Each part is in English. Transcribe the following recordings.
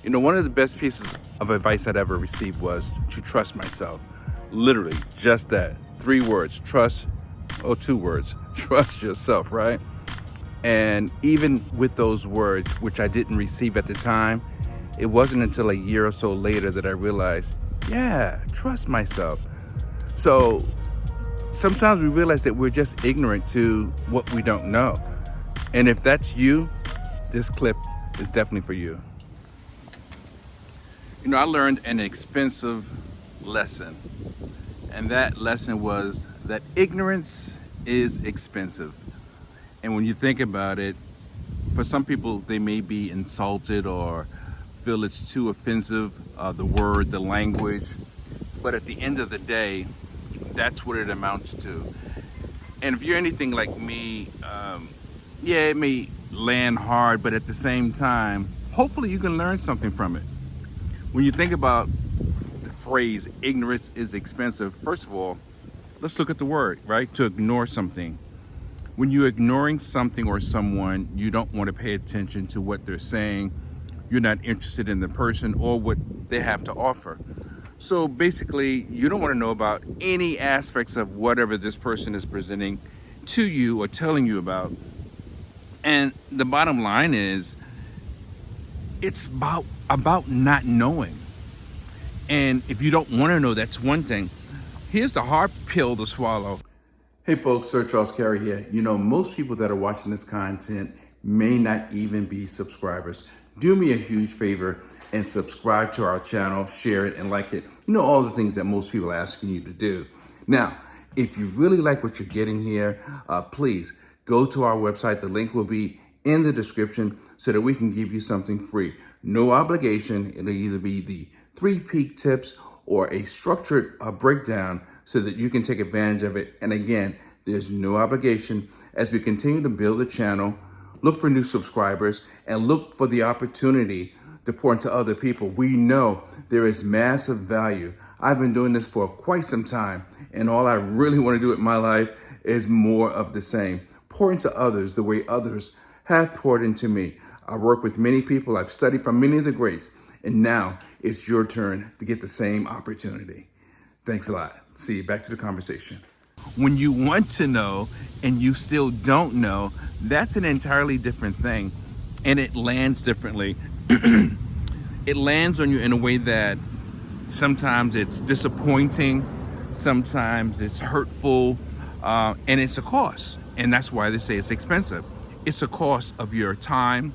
One of the best pieces of advice I'd ever received was to trust myself. Literally, just that. 3 words, trust, or 2 words, trust yourself, right? And even with those words, which I didn't receive at the time, it wasn't until a year or so later that I realized, yeah, trust myself. So sometimes we realize that we're just ignorant to what we don't know. And if that's you, this clip is definitely for you. I learned an expensive lesson. And that lesson was that ignorance is expensive. And when you think about it, for some people, they may be insulted or feel it's too offensive, the word, the language. But at the end of the day, that's what it amounts to. And if you're anything like me, it may land hard, but at the same time, hopefully you can learn something from it. When you think about the phrase, ignorance is expensive, first of all, let's look at the word, right? To ignore something. When you're ignoring something or someone, you don't want to pay attention to what they're saying. You're not interested in the person or what they have to offer. So basically, you don't want to know about any aspects of whatever this person is presenting to you or telling you about. And the bottom line is, it's about not knowing. And if you don't want to know, that's one thing. Here's the hard pill to swallow. Hey folks, Sir Charles Carey here. Most people that are watching this content may not even be subscribers. Do me a huge favor and subscribe to our channel, share it and like it. All the things that most people are asking you to do. Now, if you really like what you're getting here, please go to our website. The link will be in the description so that we can give you something free. No obligation. It'll either be the 3 peak tips or a structured breakdown so that you can take advantage of it. And again, there's no obligation. As we continue to build the channel, look for new subscribers and look for the opportunity to pour into other people. We know there is massive value. I've been doing this for quite some time, and all I really want to do with my life is more of the same. Pour into others the way others have poured into me. I work with many people. I've studied from many of the greats, and now it's your turn to get the same opportunity. Thanks a lot. See you. Back to the conversation. When you want to know and you still don't know, that's an entirely different thing, and it lands differently. It lands on you in a way that sometimes it's disappointing, sometimes it's hurtful, and it's a cost. And that's why they say it's expensive. It's a cost of your time,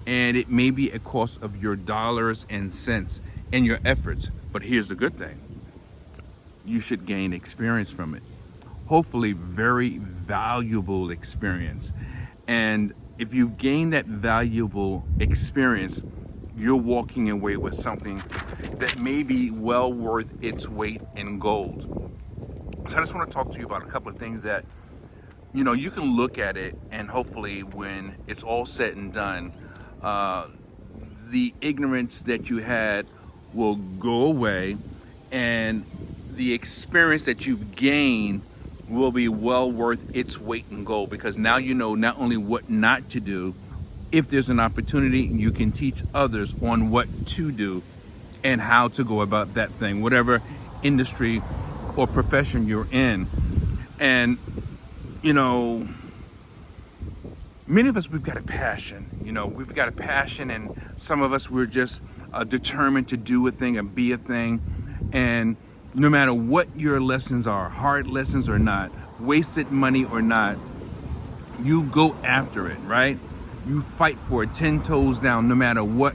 and it may be a cost of your dollars and cents and your efforts. But here's the good thing. You should gain experience from it. Hopefully very valuable experience. And if you gain that valuable experience, you're walking away with something that may be well worth its weight in gold. So I just want to talk to you about a couple of things that, you can look at it, and hopefully when it's all said and done, the ignorance that you had will go away, and the experience that you've gained will be well worth its weight in gold, because now you know not only what not to do, if there's an opportunity, you can teach others on what to do and how to go about that thing, whatever industry or profession you're in. And, many of us, we've got a passion, we've got a passion, and some of us, we're just determined to do a thing and be a thing. And no matter what your lessons are, hard lessons or not, wasted money or not, you go after it, right? You fight for it 10 toes down, no matter what,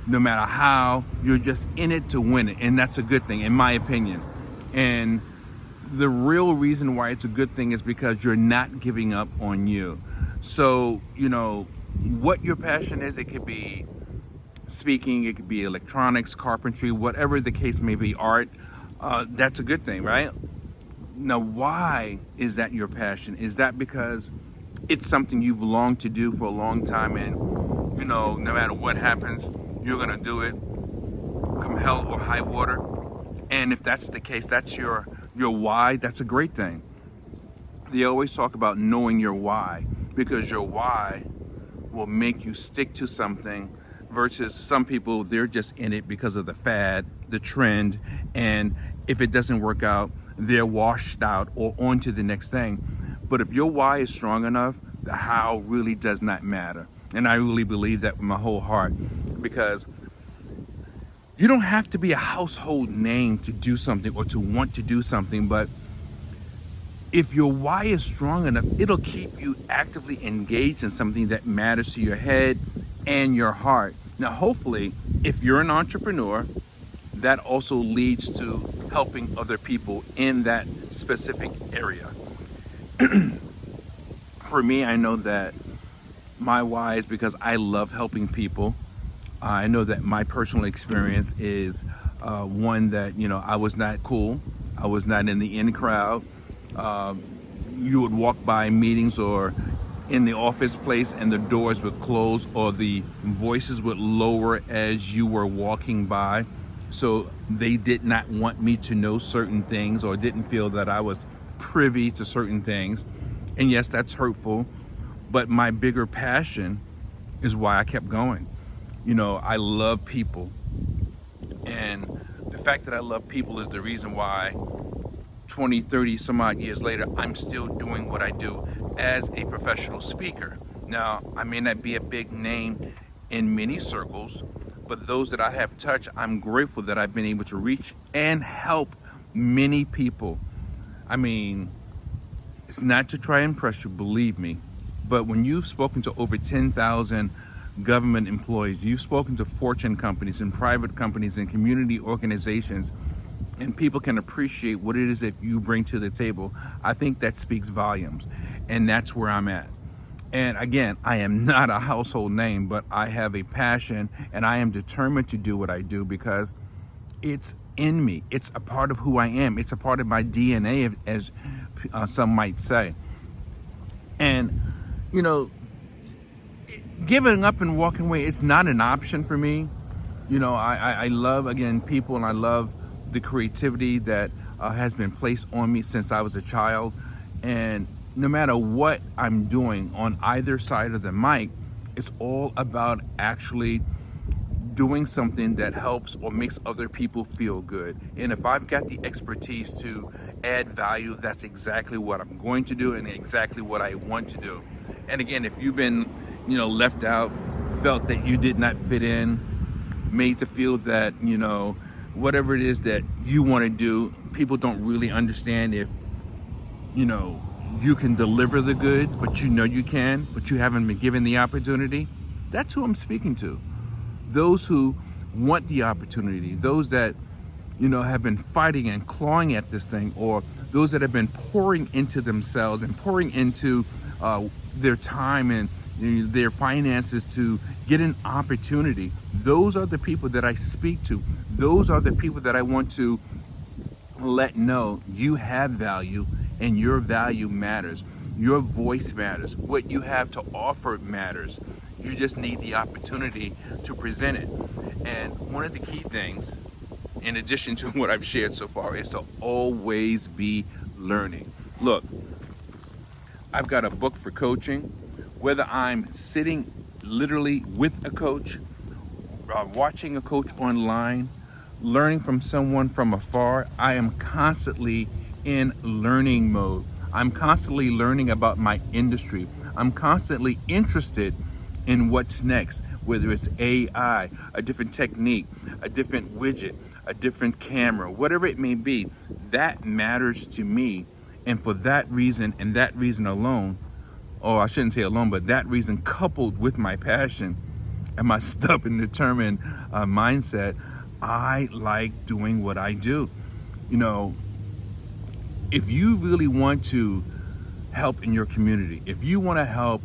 no matter how. You're just in it to win it. And that's a good thing, in my opinion. And the real reason why it's a good thing is because you're not giving up on you. So, what your passion is, it could be speaking, it could be electronics, carpentry, whatever the case may be, art. That's a good thing, right? Now, why is that your passion? Is that because it's something you've longed to do for a long time, and no matter what happens, you're gonna do it, come hell or high water? And if that's the case, that's your why, that's a great thing. They always talk about knowing your why, because your why will make you stick to something versus some people, they're just in it because of the fad, the trend, and if it doesn't work out, they're washed out or on to the next thing. But if your why is strong enough, the how really does not matter. And I really believe that with my whole heart, because you don't have to be a household name to do something or to want to do something, but if your why is strong enough, it'll keep you actively engaged in something that matters to your head and your heart. Now, hopefully, if you're an entrepreneur, that also leads to helping other people in that specific area. For me, I know that my why is because I love helping people. I know that my personal experience is one that, I was not cool. I was not in the in crowd. You would walk by meetings or in the office place and the doors would close or the voices would lower as you were walking by. So they did not want me to know certain things or didn't feel that I was privy to certain things. And yes, that's hurtful, but my bigger passion is why I kept going. I love people. And the fact that I love people is the reason why 20, 30 some odd years later, I'm still doing what I do as a professional speaker. Now, I may not be a big name in many circles, but those that I have touched, I'm grateful that I've been able to reach and help many people. I mean, it's not to try and impress you, believe me, but when you've spoken to over 10,000 government employees, you've spoken to Fortune companies and private companies and community organizations, and people can appreciate what it is that you bring to the table, I think that speaks volumes. And that's where I'm at. And again, I am not a household name, but I have a passion and I am determined to do what I do because it's in me. It's a part of who I am. It's a part of my DNA, as some might say. And, giving up and walking away, it's not an option for me. I love, again, people, and I love the creativity that has been placed on me since I was a child. And no matter what I'm doing on either side of the mic, it's all about actually doing something that helps or makes other people feel good. And if I've got the expertise to add value, that's exactly what I'm going to do and exactly what I want to do. And again, if you've been, left out, felt that you did not fit in, made to feel that, whatever it is that you want to do, people don't really understand if, you can deliver the goods, but you can, but you haven't been given the opportunity. That's who I'm speaking to. Those who want the opportunity, those that, have been fighting and clawing at this thing, or those that have been pouring into themselves and pouring into their time and their finances to get an opportunity. Those are the people that I speak to. Those are the people that I want to let know you have value and your value matters. Your voice matters. What you have to offer matters. You just need the opportunity to present it. And one of the key things, in addition to what I've shared so far, is to always be learning. Look, I've got a book for coaching. Whether I'm sitting literally with a coach, watching a coach online, learning from someone from afar, I am constantly in learning mode. I'm constantly learning about my industry. I'm constantly interested in what's next, whether it's AI, a different technique, a different widget, a different camera, whatever it may be. That matters to me. And for that reason and that reason alone, or I shouldn't say alone, but that reason coupled with my passion and my stubborn, determined mindset, I like doing what I do. If you really want to help in your community, if you want to help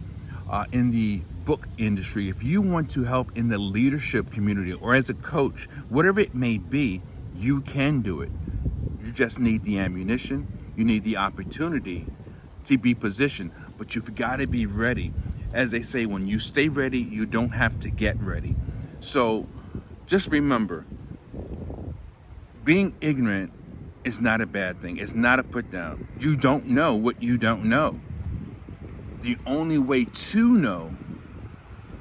in the book industry, if you want to help in the leadership community or as a coach, whatever it may be, you can do it. You just need the ammunition. You need the opportunity to be positioned, but you've got to be ready. As they say, when you stay ready, you don't have to get ready. So just remember, being ignorant is not a bad thing. It's not a put down. You don't know what you don't know. The only way to know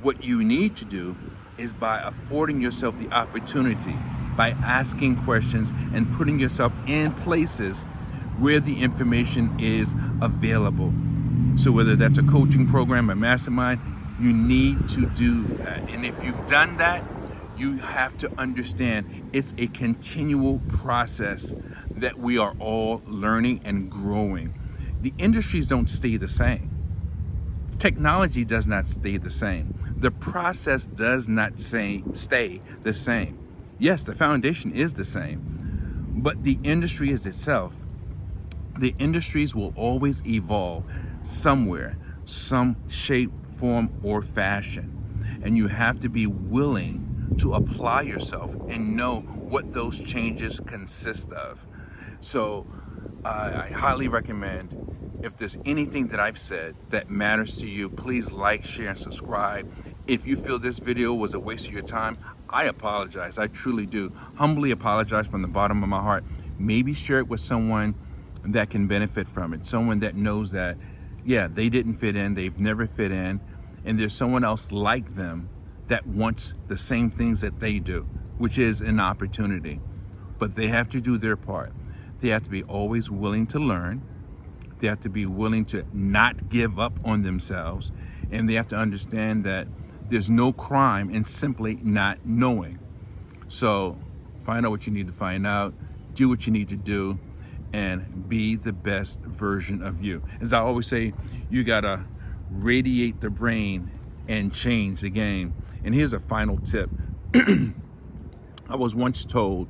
what you need to do is by affording yourself the opportunity, by asking questions and putting yourself in places where the information is available. So whether that's a coaching program, a mastermind, you need to do that. And if you've done that, you have to understand it's a continual process that we are all learning and growing. The industries don't stay the same. Technology does not stay the same. The process does not stay the same. Yes, the foundation is the same, but the industry is itself. The industries will always evolve somewhere, some shape, form, or fashion. And you have to be willing to apply yourself and know what those changes consist of. So I highly recommend, if there's anything that I've said that matters to you, please like, share, and subscribe. If you feel this video was a waste of your time, I apologize. I truly do. Humbly apologize from the bottom of my heart. Maybe share it with someone that can benefit from it. Someone that knows that, yeah, they didn't fit in, they've never fit in, and there's someone else like them that wants the same things that they do, which is an opportunity. But they have to do their part. They have to be always willing to learn. They have to be willing to not give up on themselves. And they have to understand that there's no crime in simply not knowing. So find out what you need to find out, do what you need to do, and be the best version of you. As I always say, you gotta radiate the brain and change the game. And here's a final tip. I was once told,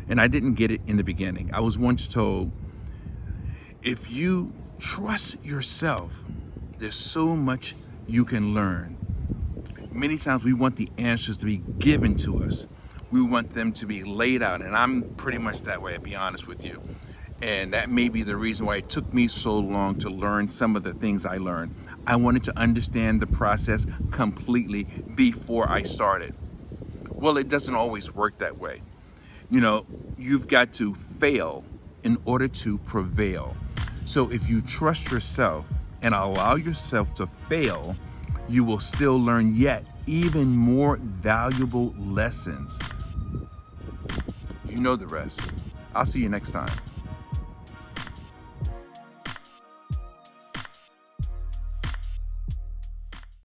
and I didn't get it in the beginning, I was once told, if you trust yourself, there's so much you can learn. Many times we want the answers to be given to us. We want them to be laid out, and I'm pretty much that way, to be honest with you. And that may be the reason why it took me so long to learn some of the things I learned. I wanted to understand the process completely before I started. Well, it doesn't always work that way. You know, you've got to fail in order to prevail. So if you trust yourself and allow yourself to fail, you will still learn yet even more valuable lessons. You know the rest. I'll see you next time.